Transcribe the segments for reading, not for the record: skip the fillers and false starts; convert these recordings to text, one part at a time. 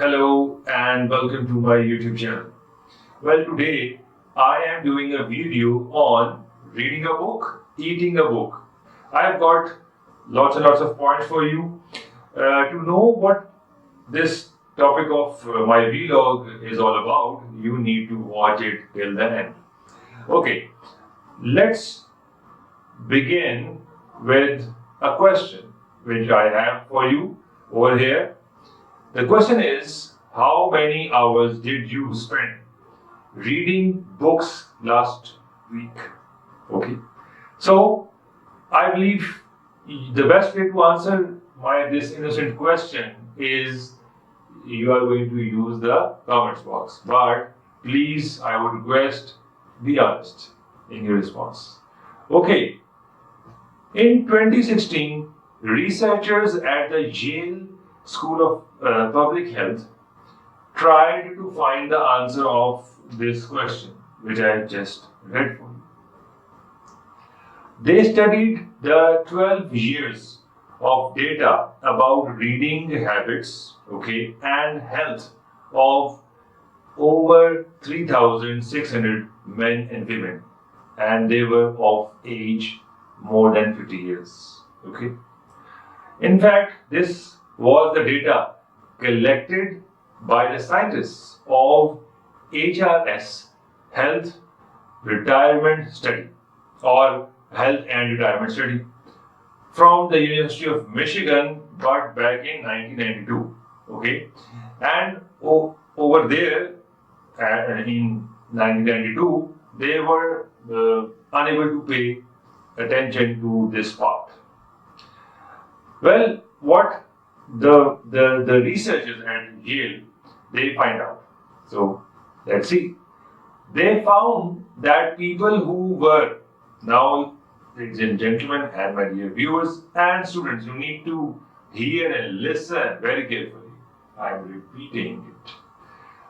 Hello and welcome to my YouTube channel. Well, today I am doing a video on reading a book, eating a book. I've got lots and lots of points for you. To know what this topic of my vlog is all about, you need to watch it till the end. Okay, let's begin with a question which I have for you over here. The question is, how many hours did you spend reading books last week? Okay. So, I believe the best way to answer this innocent question is you are going to use the comments box. But please, I would request, be honest in your response. Okay. In 2016, researchers at the Yale School of Public Health tried to find the answer of this question, which I just read for you. They studied the 12 years of data about reading habits, and health of over 3,600 men and women, and they were of age more than 50 years. In fact, this was the data collected by the scientists of HRS, Health Retirement Study, or Health and Retirement Study, from the University of Michigan, but back in 1992. And over there, in 1992, they were unable to pay attention to this part. Well, what the researchers at Yale, they find out. So let's see. They found that people who were, now ladies and gentlemen and my dear viewers and students, you need to hear and listen very carefully. I'm repeating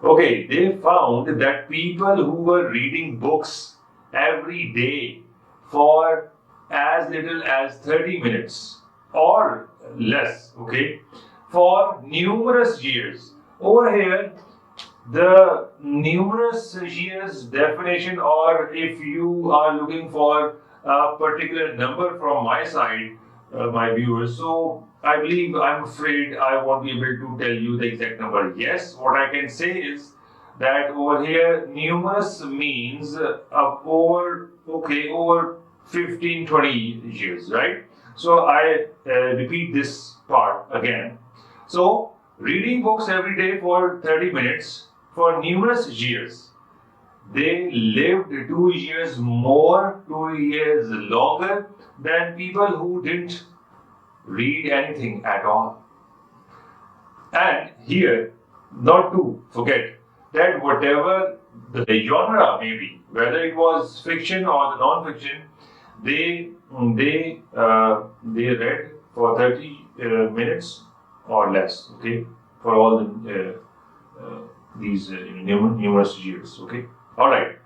it. They found that people who were reading books every day for as little as 30 minutes or less, for numerous years. Over here, the numerous years definition, or if you are looking for a particular number from my side, my viewers, so I'm afraid I won't be able to tell you the exact number. Yes, what I can say is that over here, numerous means over 15-20 years, right? So I repeat this part again. So reading books every day for 30 minutes for numerous years. They lived 2 years more, 2 years longer than people who didn't read anything at all. And here, not to forget that whatever the genre may be, whether it was fiction or the non-fiction, they read for 30 minutes or less, for all these numerous years, All right.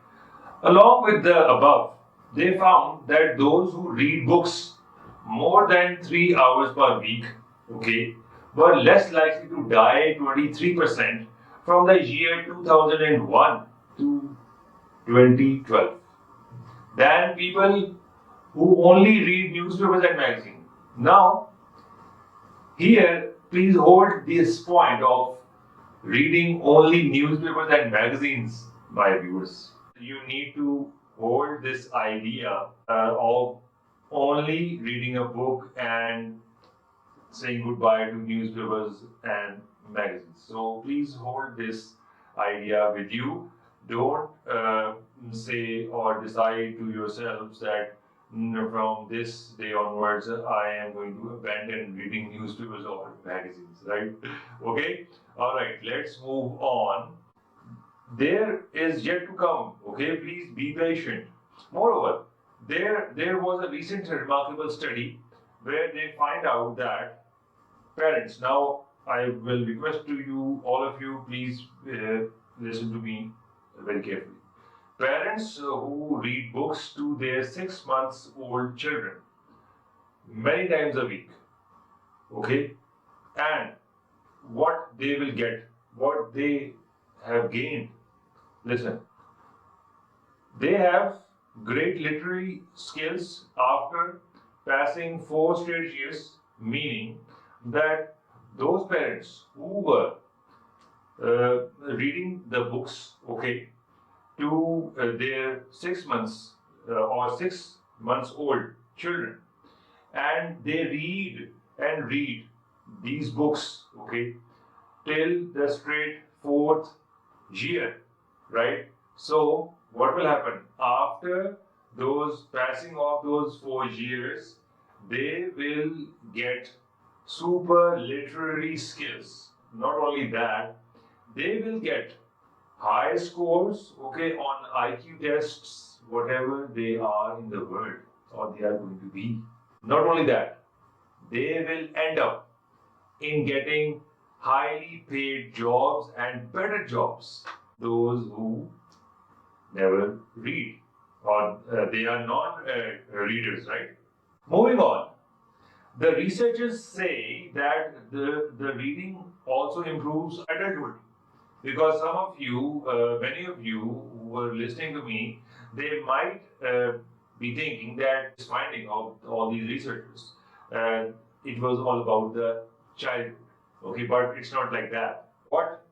Along with the above, they found that those who read books more than 3 hours per week, were less likely to die 23% from the year 2001 to 2012 than people who only read newspapers and magazines. Now, here, please hold this point of reading only newspapers and magazines, my viewers. You need to hold this idea of only reading a book and saying goodbye to newspapers and magazines. So please hold this idea with you. Don't say or decide to yourselves that from this day onwards I am going to abandon reading newspapers or magazines, right? Alright, let's move on. There is yet to come, please be patient. Moreover, there was a recent remarkable study where they find out that parents, now I will request to you, all of you, please listen to me very carefully. Parents who read books to their 6 months old children many times a week, and what they will get what they have gained. Listen, they have great literary skills after passing 4 straight years, meaning that those parents who were reading the books, okay, to their 6 months or 6 months old children, and they read and read these books, okay, till the straight 4th year, right? So what will happen after those passing of those 4 years? They will get super literary skills. Not only that, they will get high scores, okay, on IQ tests, whatever they are in the world or they are going to be. Not only that, they will end up in getting highly paid jobs and better jobs. Those who never read or they are non-readers, right? Moving on, the researchers say that the reading also improves adulthood. Because some of you, many of you who were listening to me, they might be thinking that this finding of all these researchers, it was all about the childhood. Okay, but it's not like that. What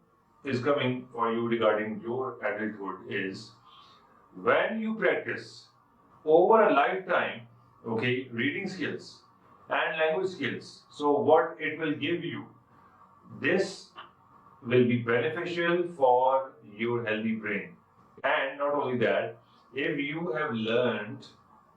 is coming for you regarding your adulthood is when you practice over a lifetime, okay, reading skills and language skills. So what it will give you, this will be beneficial for your healthy brain. And not only that, if you have learned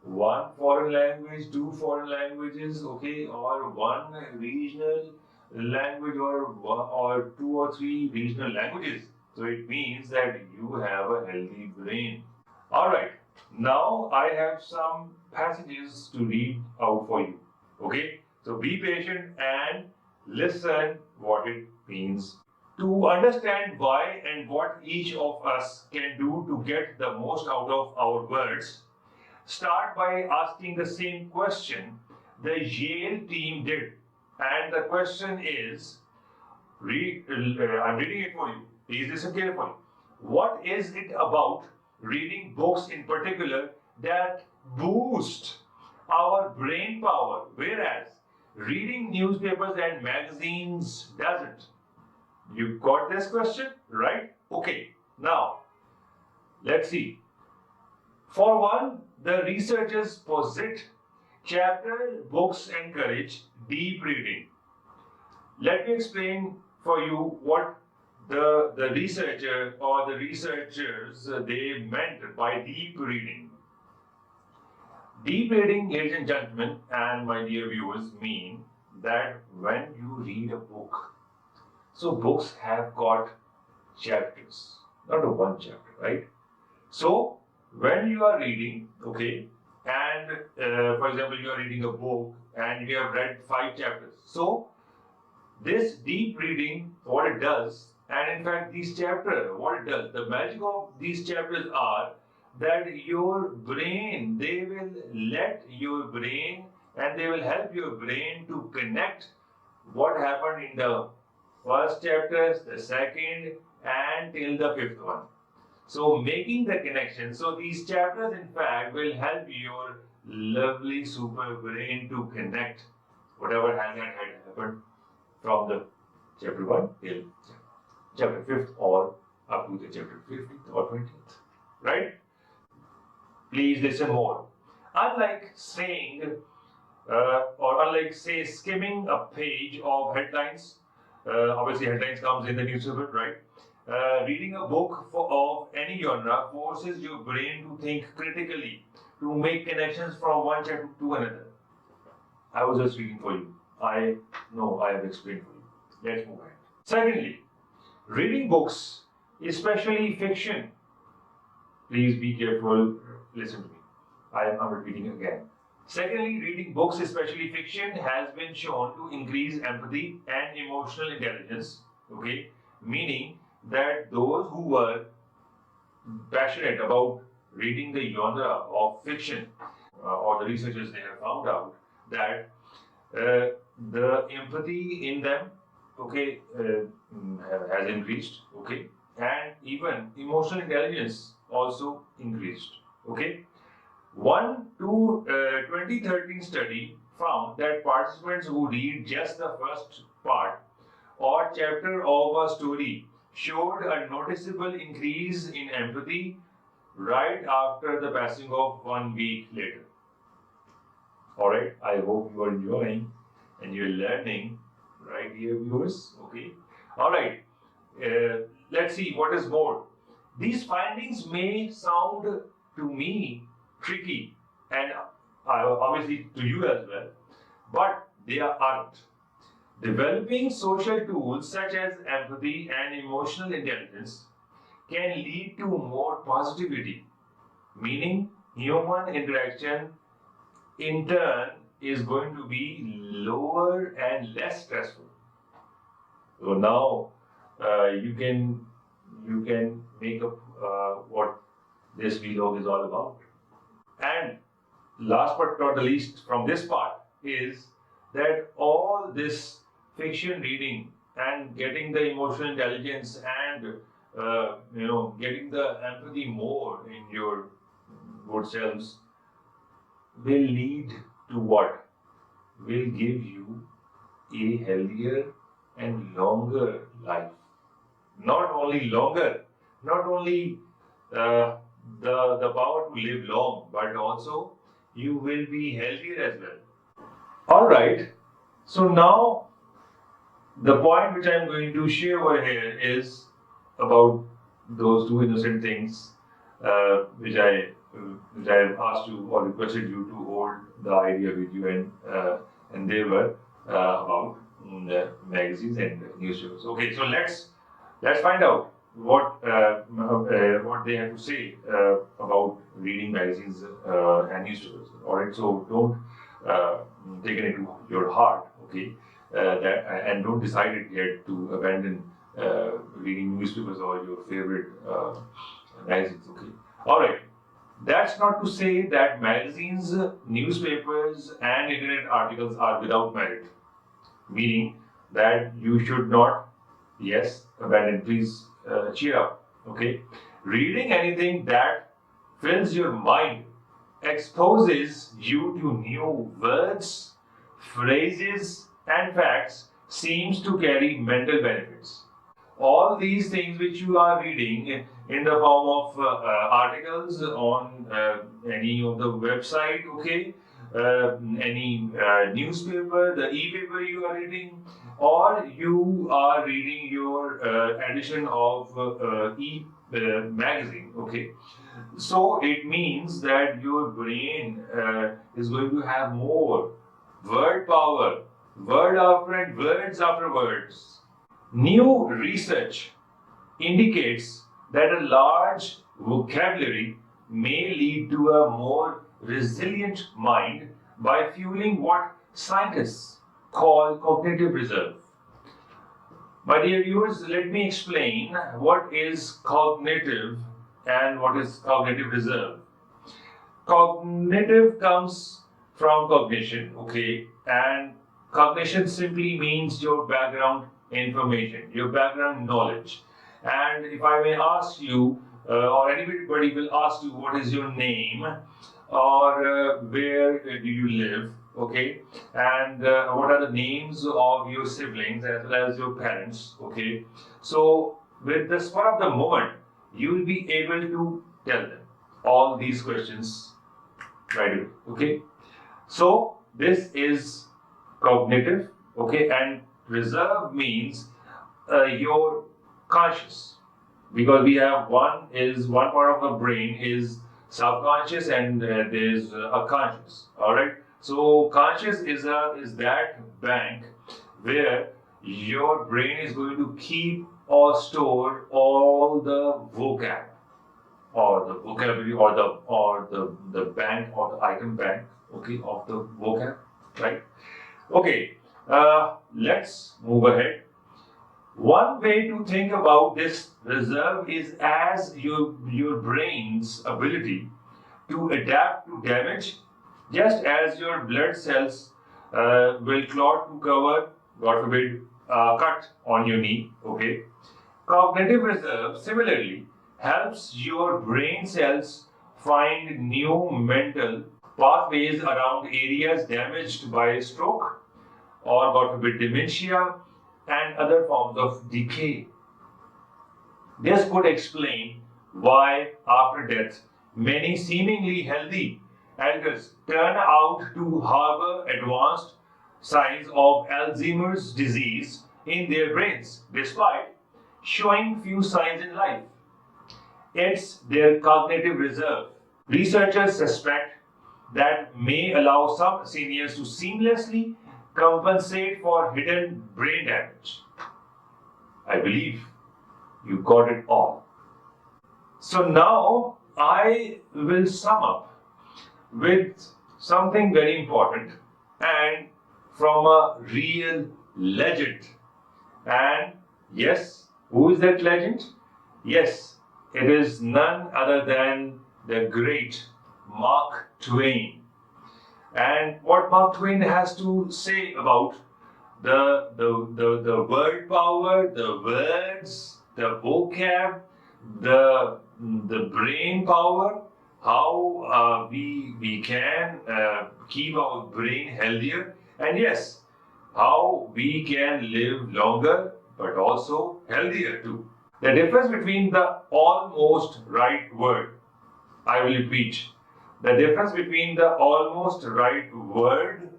one foreign language, 2 foreign languages, okay, or one regional language, or 2 or 3 regional languages, so it means that you have a healthy brain. All right, now I have some passages to read out for you. Okay, so be patient and listen what it means. To understand why and what each of us can do to get the most out of our words, start by asking the same question the Yale team did. And the question is, I'm reading it for you. Please listen carefully. What is it about reading books in particular that boost our brain power, whereas reading newspapers and magazines doesn't? You got this question, right? Okay, now let's see. For one, the researchers posit chapter books encourage deep reading. Let me explain for you what the researcher or the researchers they meant by deep reading. Deep reading, ladies and gentlemen, and my dear viewers, mean that when you read a book, so books have got chapters, not a one chapter, right? So when you are reading, okay, and for example, you are reading a book and you have read 5 chapters. So this deep reading, what it does, and in fact these chapters, what it does, the magic of these chapters are that your brain, they will let your brain and they will help your brain to connect what happened in the first chapters, the second, and till the 5th one. So making the connection. So these chapters, in fact, will help your lovely super brain to connect whatever had happened from the chapter 1 till chapter 5th or up to the chapter 15th or 20th. Right? Please listen more. Unlike saying, unlike say skimming a page of headlines, obviously headlines comes in the newspaper, right? Reading a book of any genre forces your brain to think critically, to make connections from one chapter to another. I was just reading for you. I know I have explained for you. Let's move ahead. Secondly, reading books, especially fiction. Please be careful, listen to me. I'm repeating again. Secondly, reading books, especially fiction, has been shown to increase empathy and emotional intelligence. Okay, meaning that those who were passionate about reading the genre of fiction, or the researchers they have found out that the empathy in them okay, has increased, okay, and even emotional intelligence also increased, okay. One to 2013 study found that participants who read just the first part or chapter of a story showed a noticeable increase in empathy right after the passing of 1 week later. Alright, I hope you are enjoying and you're learning, right, dear viewers? Okay. Alright, let's see what is more. These findings may sound to me tricky and obviously to you as well, but they aren't. Developing social tools such as empathy and emotional intelligence can lead to more positivity, meaning human interaction in turn is going to be lower and less stressful. So now you can make up what this vlog is all about. And last but not the least from this part is that all this fiction reading and getting the emotional intelligence and getting the empathy more in your good selves will lead to what? Will give you a healthier and longer life. Not only longer, not only the power to live long, but also you will be healthier as well. All right. So now the point which I'm going to share over here is about those two innocent things which I have asked you or requested you to hold the idea with you, and they were about the magazines and newspapers. Okay, so let's find out what they have to say about reading magazines and newspapers. All right, so don't take it into your heart. Okay, and don't decide it yet to abandon reading newspapers or your favorite magazines. Okay, all right. That's not to say that magazines, newspapers, and internet articles are without merit, meaning that you should not, yes, abandon, please cheer up, okay? Reading anything that fills your mind, exposes you to new words, phrases, and facts, seems to carry mental benefits. All these things which you are reading in the form of articles on any of the website, okay, any newspaper, the e-paper you are reading, or you are reading your edition of magazine, okay. So it means that your brain is going to have more word power, word after words after words. New research indicates that a large vocabulary may lead to a more resilient mind by fueling what scientists call cognitive reserve. My dear viewers, let me explain what is cognitive and what is cognitive reserve. Cognitive comes from cognition, okay, and cognition simply means your background information, your background knowledge. And if I may ask you, or anybody will ask you, what is your name, or where do you live, okay, and what are the names of your siblings as well as your parents, okay. So with the spur of the moment, you will be able to tell them all these questions right away, okay. So this is cognitive, okay, and reserve means your conscious, because we have one part of our brain is subconscious and there's a conscious. All right. So conscious is that bank where your brain is going to keep or store all the vocab or the vocabulary or the bank or the item bank, okay, of the vocab, right? Okay, let's move ahead. One way to think about this reserve is as your brain's ability to adapt to damage, just as your blood cells will clot to cover, God forbid, cut on your knee. Okay. Cognitive reserve similarly helps your brain cells find new mental pathways around areas damaged by stroke or, God forbid, dementia and other forms of decay. This could explain why, after death, many seemingly healthy elders turn out to harbor advanced signs of Alzheimer's disease in their brains, despite showing few signs in life. It's their cognitive reserve. Researchers suspect that may allow some seniors to seamlessly compensate for hidden brain damage. I believe you got it all. So now I will sum up with something very important and from a real legend. And yes, who is that legend? Yes, it is none other than the great Mark Twain. And what Mark Twain has to say about the word power, the words, the vocab, the brain power, how we can keep our brain healthier, and yes, how we can live longer but also healthier too. The difference between the almost right word, I will repeat, the difference between the almost right word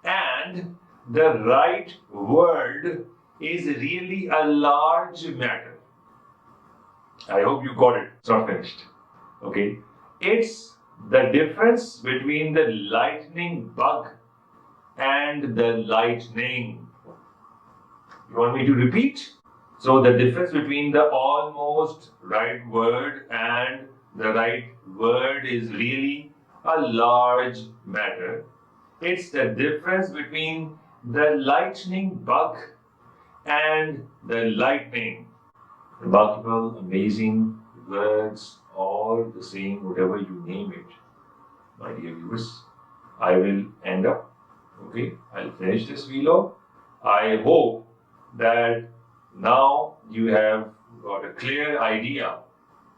and the right word is really a large matter. I hope you got it. It's not finished. Okay. It's the difference between the lightning bug and the lightning. You want me to repeat? So the difference between the almost right word and the right word is really a large matter. It's the difference between the lightning bug and the lightning. Remarkable, amazing words, all the same, whatever you name it. My dear viewers, I will end up. Okay, I'll finish this vlog. I hope that now you have got a clear idea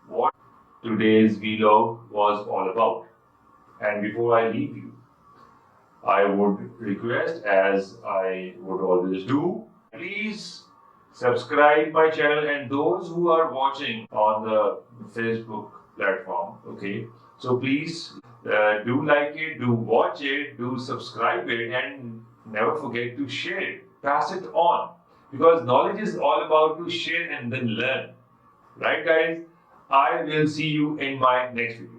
what today's vlog was all about. And before I leave you, I would request, as I would always do, please subscribe my channel, and those who are watching on the Facebook platform, okay, so please do like it, do watch it, do subscribe it, and never forget to share it, pass it on, because knowledge is all about to share and then learn, right guys? I will see you in my next video.